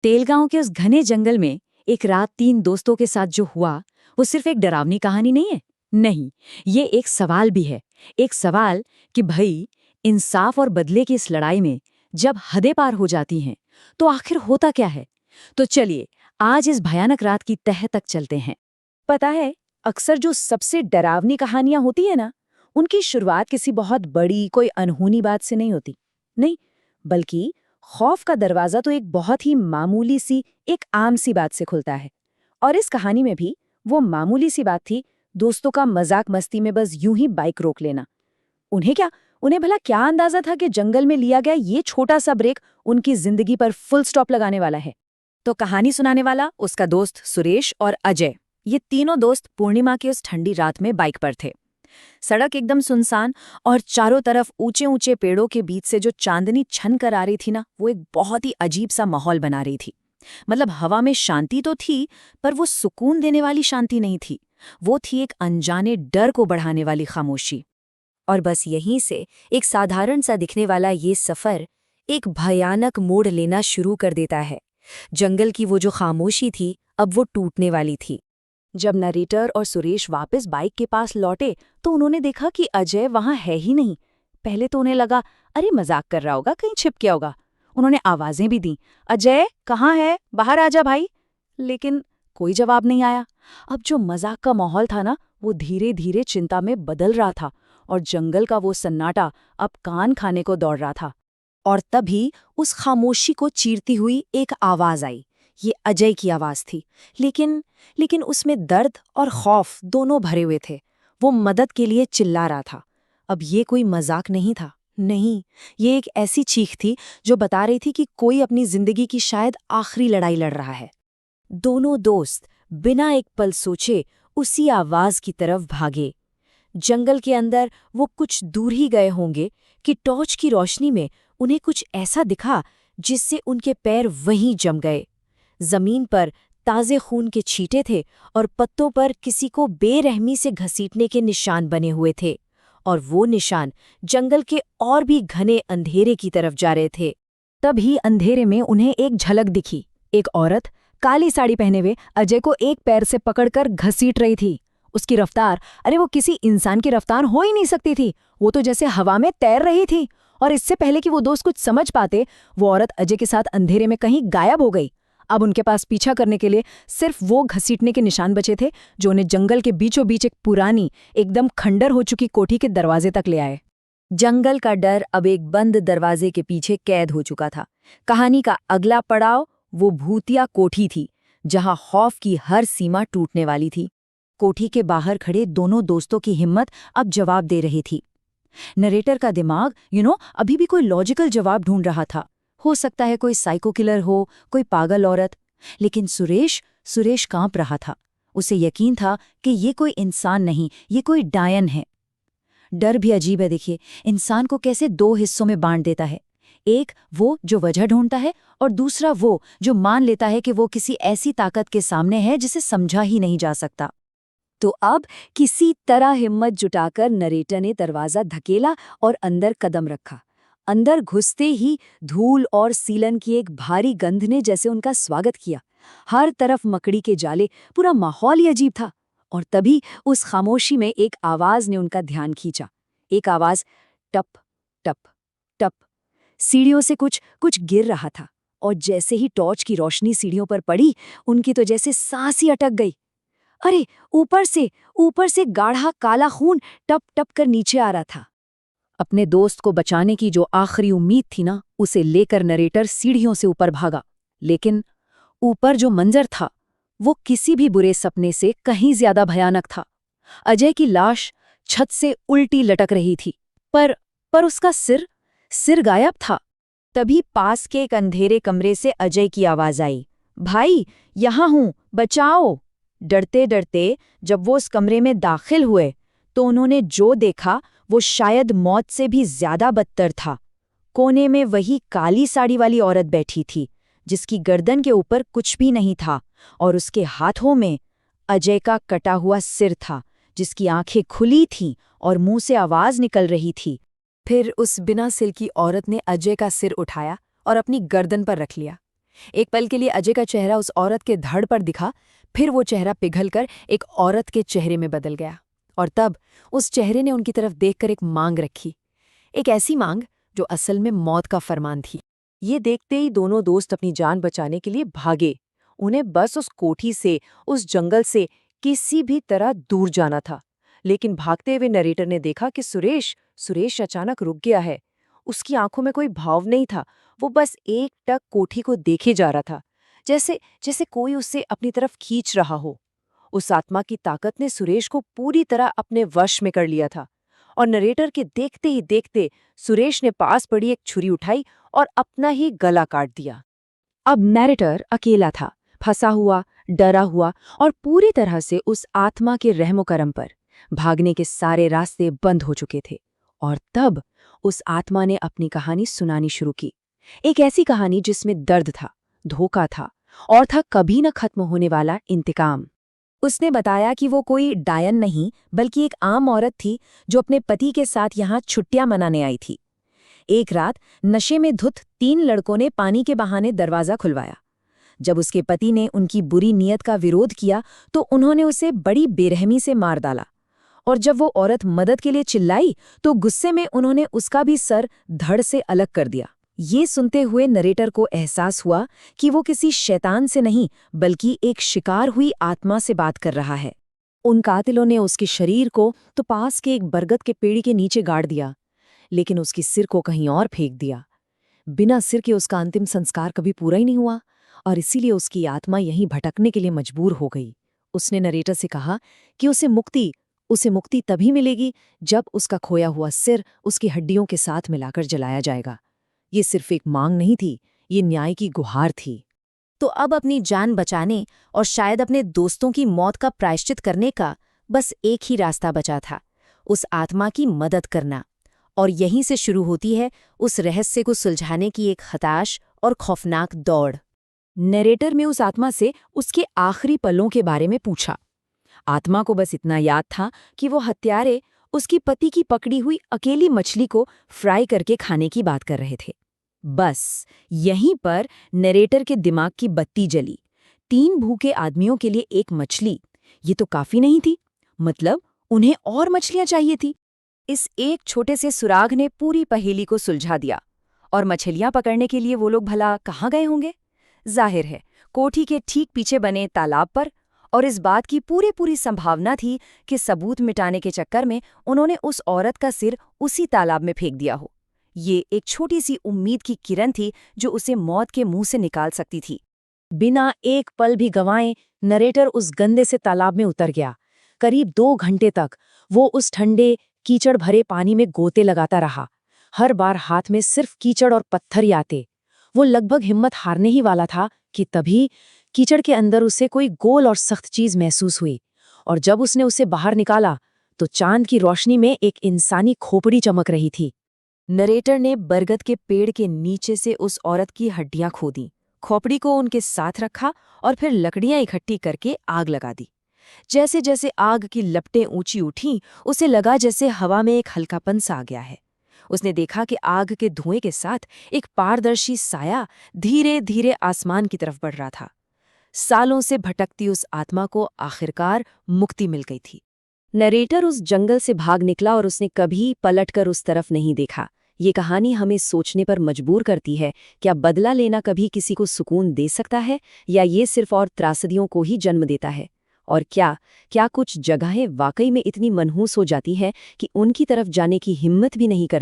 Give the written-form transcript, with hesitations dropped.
तेलगांव के उस घने जंगल में एक रात 3 दोस्तों के साथ जो हुआ वो सिर्फ एक डरावनी कहानी नहीं है। नहीं, ये एक सवाल भी है। एक सवाल कि भाई, इंसाफ और बदले की इस लड़ाई में जब हदें पार हो जाती हैं तो आखिर होता क्या है। तो चलिए आज इस भयानक रात की तह तक चलते हैं। पता है, अक्सर जो सबसे डरावनी कहानियां होती है ना, उनकी शुरुआत किसी बहुत बड़ी कोई अनहोनी बात से नहीं होती। नहीं, बल्कि खौफ का दरवाजा तो एक बहुत ही मामूली सी, एक आम सी बात से खुलता है। और इस कहानी में भी वो मामूली सी बात थी, दोस्तों का मजाक मस्ती में बस यूं ही बाइक रोक लेना। उन्हें भला क्या अंदाजा था कि जंगल में लिया गया ये छोटा सा ब्रेक उनकी जिंदगी पर फुल स्टॉप लगाने वाला है। तो कहानी सुनाने वाला उसका दोस्त सुरेश और अजय, ये तीनों दोस्त पूर्णिमा की उस ठंडी रात में बाइक पर थे। सड़क एकदम सुनसान और चारों तरफ ऊंचे ऊंचे पेड़ों के बीच से जो चांदनी छन कर आ रही थी ना, वो एक बहुत ही अजीब सा माहौल बना रही थी। मतलब हवा में शांति तो थी, पर वो सुकून देने वाली शांति नहीं थी। वो थी एक अनजाने डर को बढ़ाने वाली खामोशी। और बस यहीं से एक साधारण सा दिखने वाला ये सफर एक भयानक मोड़ लेना शुरू कर देता है। जंगल की वो जो खामोशी थी, अब वो टूटने वाली थी। जब नरेटर और सुरेश वापस बाइक के पास लौटे तो उन्होंने देखा कि अजय वहां है ही नहीं। पहले तो उन्हें लगा अरे मजाक कर रहा होगा, कहीं छिप गया होगा। उन्होंने आवाजें भी दी, अजय कहाँ है, बाहर आजा भाई। लेकिन कोई जवाब नहीं आया। अब जो मजाक का माहौल था ना, वो धीरे धीरे चिंता में बदल रहा था और जंगल का वो सन्नाटा अब कान खाने को दौड़ रहा था। और तभी उस खामोशी को चीरती हुई एक आवाज आई। ये अजय की आवाज थी, लेकिन उसमें दर्द और खौफ दोनों भरे हुए थे। वो मदद के लिए चिल्ला रहा था। अब ये कोई मजाक नहीं था, नहीं, ये एक ऐसी चीख थी जो बता रही थी कि कोई अपनी जिंदगी की शायद आखिरी लड़ाई लड़ रहा है। दोनों दोस्त बिना एक पल सोचे उसी आवाज की तरफ भागे। जंगल के अंदर वो कुछ दूर ही गए होंगे कि टॉर्च की रोशनी में उन्हें कुछ ऐसा दिखा जिससे उनके पैर वहीं जम गए। जमीन पर ताजे खून के छींटे थे और पत्तों पर किसी को बेरहमी से घसीटने के निशान बने हुए थे। और वो निशान जंगल के और भी घने अंधेरे की तरफ जा रहे थे। तभी अंधेरे में उन्हें एक झलक दिखी। एक औरत काली साड़ी पहने हुए अजय को एक पैर से पकड़कर घसीट रही थी। उसकी रफ्तार, अरे वो किसी इंसान की रफ्तार हो ही नहीं सकती थी। वो तो जैसे हवा में तैर रही थी। और इससे पहले कि वो दोस्त कुछ समझ पाते, वो औरत अजय के साथ अंधेरे में कहीं गायब हो गई। अब उनके पास पीछा करने के लिए सिर्फ वो घसीटने के निशान बचे थे जो उन्हें जंगल के बीचों बीच एक पुरानी, एकदम खंडर हो चुकी कोठी के दरवाजे तक ले आए। जंगल का डर अब एक बंद दरवाजे के पीछे कैद हो चुका था। कहानी का अगला पड़ाव वो भूतिया कोठी थी, जहां खौफ की हर सीमा टूटने वाली थी। कोठी के बाहर खड़े दोनों दोस्तों की हिम्मत अब जवाब दे रही थी। नरेटर का दिमाग अभी भी कोई लॉजिकल जवाब ढूंढ रहा था। हो सकता है कोई साइको किलर हो, कोई पागल औरत। लेकिन सुरेश कांप रहा था। उसे यकीन था कि ये कोई इंसान नहीं, ये कोई डायन है। डर भी अजीब है, देखिए, इंसान को कैसे 2 हिस्सों में बांट देता है। एक वो जो वजह ढूंढता है, और दूसरा वो जो मान लेता है कि वो किसी ऐसी ताकत के सामने है जिसे समझा ही नहीं जा सकता। तो अब किसी तरह हिम्मत जुटाकर नरेटर ने दरवाजा धकेला और अंदर कदम रखा। अंदर घुसते ही धूल और सीलन की एक भारी गंध ने जैसे उनका स्वागत किया। हर तरफ मकड़ी के जाले, पूरा माहौल ही अजीब था। और तभी उस खामोशी में एक आवाज ने उनका ध्यान खींचा। एक आवाज, टप टप टप। सीढ़ियों से कुछ कुछ गिर रहा था। और जैसे ही टॉर्च की रोशनी सीढ़ियों पर पड़ी, उनकी तो जैसे सांस ही अटक गई। अरे, ऊपर से गाढ़ा काला खून टप टप कर नीचे आ रहा था। अपने दोस्त को बचाने की जो आखिरी उम्मीद थी ना, उसे लेकर नरेटर सीढ़ियों से ऊपर भागा। लेकिन ऊपर जो मंजर था वो किसी भी बुरे सपने से कहीं ज्यादा भयानक था। अजय की लाश छत से उल्टी लटक रही थी, पर उसका सिर गायब था। तभी पास के एक अंधेरे कमरे से अजय की आवाज आई, भाई यहां हूं, बचाओ। डरते डरते जब वो उस कमरे में दाखिल हुए तो उन्होंने जो देखा वो शायद मौत से भी ज्यादा बदतर था। कोने में वही काली साड़ी वाली औरत बैठी थी, जिसकी गर्दन के ऊपर कुछ भी नहीं था, और उसके हाथों में अजय का कटा हुआ सिर था, जिसकी आंखें खुली थीं और मुंह से आवाज निकल रही थी। फिर उस बिना सिर की औरत ने अजय का सिर उठाया और अपनी गर्दन पर रख लिया। एक पल के लिए अजय का चेहरा उस औरत के धड़ पर दिखा, फिर वो चेहरा पिघलकर एक औरत के चेहरे में बदल गया। और तब उस चेहरे ने उनकी तरफ देखकर एक मांग रखी, एक ऐसी मांग जो असल में मौत का फरमान थी। ये देखते ही दोनों दोस्त अपनी जान बचाने के लिए भागे। उन्हें बस उस कोठी से, उस जंगल से किसी भी तरह दूर जाना था। लेकिन भागते हुए नरेटर ने देखा कि सुरेश अचानक रुक गया है। उसकी आंखों में कोई भाव नहीं था, वो बस एकटक कोठी को देखे जा रहा था, जैसे जैसे कोई उसे अपनी तरफ खींच रहा हो। उस आत्मा की ताकत ने सुरेश को पूरी तरह अपने वश में कर लिया था। और नरेटर के देखते ही देखते सुरेश ने पास पड़ी एक छुरी उठाई और अपना ही गला काट दिया। अब नरेटर अकेला था, फंसा हुआ, डरा हुआ और पूरी तरह से उस आत्मा के रहमो करम पर। भागने के सारे रास्ते बंद हो चुके थे। और तब उस आत्मा ने अपनी कहानी सुनानी शुरू की। एक ऐसी कहानी जिसमें दर्द था, धोखा था और था कभी न खत्म होने वाला इंतकाम। उसने बताया कि वो कोई डायन नहीं, बल्कि एक आम औरत थी जो अपने पति के साथ यहाँ छुट्टियां मनाने आई थी। एक रात नशे में धुत 3 लड़कों ने पानी के बहाने दरवाजा खुलवाया। जब उसके पति ने उनकी बुरी नीयत का विरोध किया तो उन्होंने उसे बड़ी बेरहमी से मार डाला। और जब वो औरत मदद के लिए चिल्लाई तो गुस्से में उन्होंने उसका भी सर धड़ से अलग कर दिया। ये सुनते हुए नरेटर को एहसास हुआ कि वो किसी शैतान से नहीं, बल्कि एक शिकार हुई आत्मा से बात कर रहा है। उन कातिलों ने उसके शरीर को तो पास के एक बरगद के पेड़ के नीचे गाड़ दिया, लेकिन उसकी सिर को कहीं और फेंक दिया। बिना सिर के उसका अंतिम संस्कार कभी पूरा ही नहीं हुआ और इसीलिए उसकी आत्मा यहीं भटकने के लिए मजबूर हो गई। उसने नरेटर से कहा कि उसे मुक्ति तभी मिलेगी जब उसका खोया हुआ सिर उसकी हड्डियों के साथ मिलाकर जलाया जाएगा। ये सिर्फ एक मांग नहीं थी, ये न्याय की गुहार थी। तो अब अपनी जान बचाने और शायद अपने दोस्तों की मौत का प्रायश्चित करने का बस एक ही रास्ता बचा था, उस आत्मा की मदद करना। और यहीं से शुरू होती है उस रहस्य को सुलझाने की एक हताश और खौफनाक दौड़। नरेटर में उस आत्मा से उसके आखिरी पलों के बारे में पूछा। आत्मा को बस इतना याद था कि वो हत्यारे उसकी पति की पकड़ी हुई अकेली मछली को फ्राई करके खाने की बात कर रहे थे। बस यहीं पर नरेटर के दिमाग की बत्ती जली। 3 भूखे आदमियों के लिए एक मछली, ये तो काफी नहीं थी। मतलब उन्हें और मछलियां चाहिए थी। इस एक छोटे से सुराग ने पूरी पहेली को सुलझा दिया। और मछलियां पकड़ने के लिए वो लोग भला कहाँ गए होंगे? जाहिर है, कोठी के ठीक पीछे बने तालाब पर। और इस बात की पूरी संभावना थी कि सबूत मिटाने के चक्कर में उन्होंने उस औरत का सिर उसी तालाब में फेंक दिया हो। ये एक छोटी सी उम्मीद की किरण थी जो उसे मौत के मुंह से निकाल सकती थी। बिना एक पल भी गंवाए नरेटर उस गंदे से तालाब में उतर गया। करीब 2 घंटे तक वो उस ठंडे कीचड़ भरे पानी में गोते लगाता रहा। हर बार हाथ में सिर्फ कीचड़ और पत्थर ही आते। वो लगभग हिम्मत हारने ही वाला था कि तभी कीचड़ के अंदर उसे कोई गोल और सख्त चीज महसूस हुई। और जब उसने उसे बाहर निकाला तो चांद की रोशनी में एक इंसानी खोपड़ी चमक रही थी। नरेटर ने बरगद के पेड़ के नीचे से उस औरत की हड्डियां खोदी, खोपड़ी को उनके साथ रखा और फिर लकड़ियां इकट्ठी करके आग लगा दी। जैसे जैसे आग की लपटें ऊंची उठीं, उसे लगा जैसे हवा में एक हल्कापन सा आ गया है। उसने देखा कि आग के धुएं के साथ एक पारदर्शी साया धीरे धीरे आसमान की तरफ बढ़ रहा था। सालों से भटकती उस आत्मा को आखिरकार मुक्ति मिल गई थी। नरेटर उस जंगल से भाग निकला और उसने कभी पलटकर उस तरफ नहीं देखा। ये कहानी हमें सोचने पर मजबूर करती है, क्या बदला लेना कभी किसी को सुकून दे सकता है या ये सिर्फ और त्रासदियों को ही जन्म देता है? और क्या कुछ जगहें वाकई में इतनी मनहूस हो जाती हैं कि उनकी तरफ जाने की हिम्मत भी नहीं करती?